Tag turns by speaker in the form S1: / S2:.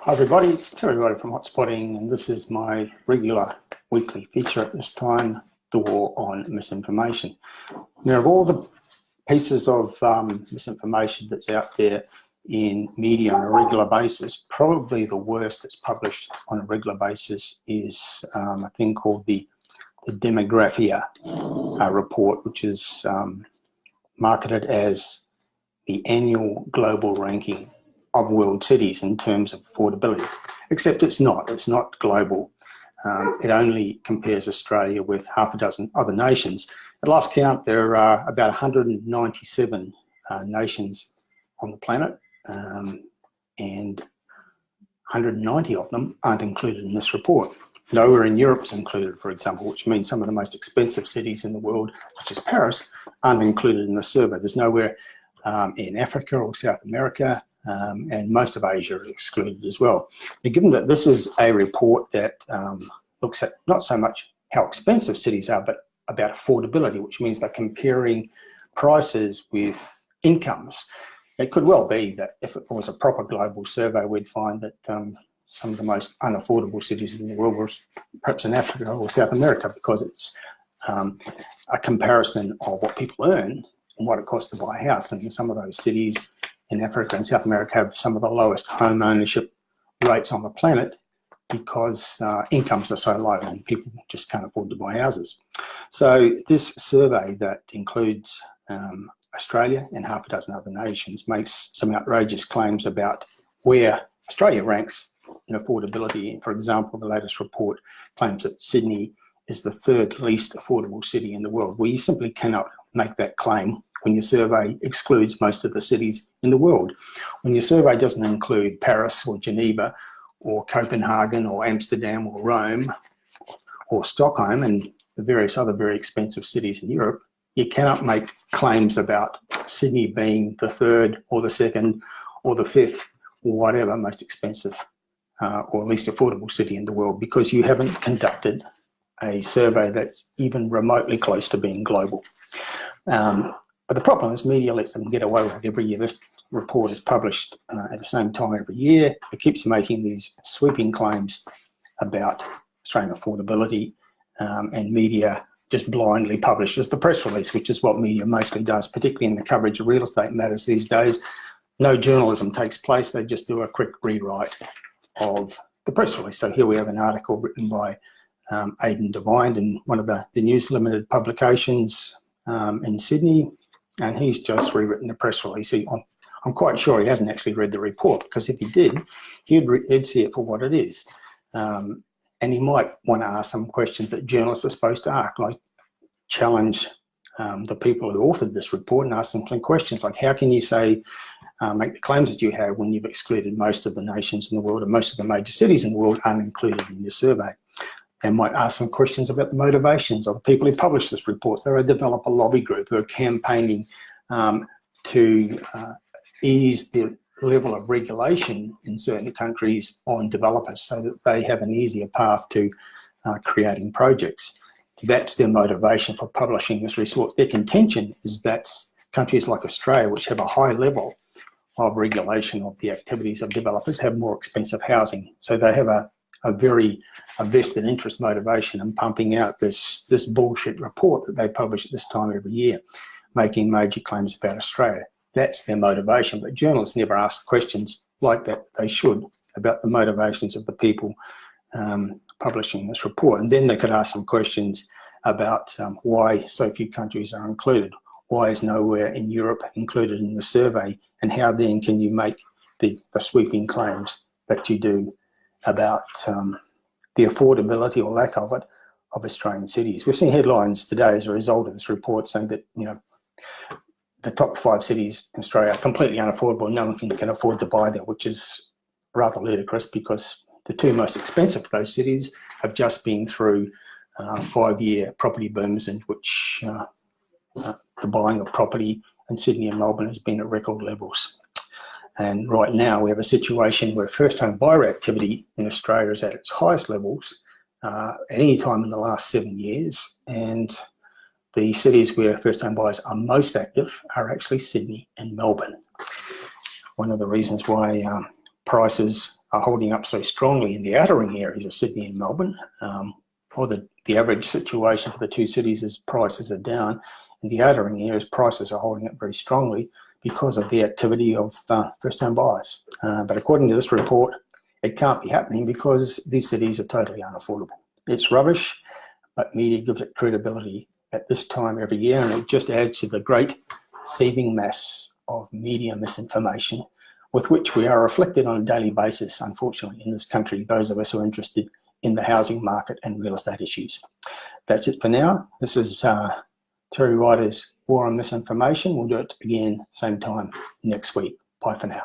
S1: Hi everybody, it's Terry Ryder from Hotspotting, and this is my regular weekly feature at this time, the war on misinformation. Now, of all the pieces of misinformation that's out there in media on a regular basis, probably the worst that's published on a regular basis is a thing called the Demographia report, which is marketed as the annual global ranking of world cities in terms of affordability, except it's not global. It only compares Australia with half a dozen other nations. At last count, there are about 197 nations on the planet, and 190 of them aren't included in this report. Nowhere in Europe is included, for example, which means some of the most expensive cities in the world, such as Paris, aren't included in the survey. There's nowhere in Africa or South America, and most of Asia are excluded as well. Now, given that this is a report that looks at not so much how expensive cities are, but about affordability, which means they're comparing prices with incomes. It could well be that if it was a proper global survey, we'd find that some of the most unaffordable cities in the world were perhaps in Africa or South America, because it's a comparison of what people earn and what it costs to buy a house. And some of those cities in Africa and South America have some of the lowest home ownership rates on the planet because incomes are so low and people just can't afford to buy houses. So this survey that includes Australia and half a dozen other nations makes some outrageous claims about where Australia ranks in affordability. For example, the latest report claims that Sydney is the third least affordable city in the world. Well, you simply cannot make that claim when your survey excludes most of the cities in the world. When your survey doesn't include Paris or Geneva or Copenhagen or Amsterdam or Rome or Stockholm and the various other very expensive cities in Europe, you cannot make claims about Sydney being the third or the second or the fifth or whatever most expensive or least affordable city in the world, because you haven't conducted a survey that's even remotely close to being global. But the problem is media lets them get away with it every year. This report is published at the same time every year. It keeps making these sweeping claims about Australian affordability, and media just blindly publishes the press release, which is what media mostly does, particularly in the coverage of real estate matters these days. No journalism takes place. They just do a quick rewrite of the press release. So here we have an article written by Aidan Devine in one of the News Limited publications in Sydney, and he's just rewritten the press release. I'm quite sure he hasn't actually read the report, because if he did, he'd see it for what it is. And he might want to ask some questions that journalists are supposed to ask, like challenge the people who authored this report and ask them some questions like, how can you say, make the claims that you have when you've excluded most of the nations in the world and most of the major cities in the world aren't included in your survey? And might ask some questions about the motivations of the people who publish this report. They're a developer lobby group who are campaigning to ease the level of regulation in certain countries on developers so that they have an easier path to creating projects. That's their motivation for publishing this report. Their contention is that countries like Australia, which have a high level of regulation of the activities of developers, have more expensive housing. So they have a vested interest motivation in pumping out this bullshit report that they publish at this time every year, making major claims about Australia. That's their motivation, but journalists never ask questions like that. They should, about the motivations of the people publishing this report. And then they could ask some questions about why so few countries are included. Why is nowhere in Europe included in the survey? And how then can you make the sweeping claims that you do about the affordability or lack of it of Australian cities? We've seen headlines today as a result of this report saying that, you know, the top 5 cities in Australia are completely unaffordable. No one can afford to buy there, which is rather ludicrous, because the 2 most expensive of those cities have just been through 5-year property booms in which the buying of property in Sydney and Melbourne has been at record levels. And right now we have a situation where first home buyer activity in Australia is at its highest levels at any time in the last 7 years. And the cities where first home buyers are most active are actually Sydney and Melbourne. One of the reasons why prices are holding up so strongly in the outer ring areas of Sydney and Melbourne, or the average situation for the two cities is prices are down. In the outer ring areas, prices are holding up very strongly because of the activity of first-time buyers. But according to this report, it can't be happening because these cities are totally unaffordable. It's rubbish, but media gives it credibility at this time every year, and it just adds to the great seething mass of media misinformation with which we are reflected on a daily basis, unfortunately, in this country, those of us who are interested in the housing market and real estate issues. That's it for now. This is Terry Ryder's War on Misinformation. We'll do it again same time next week. Bye for now.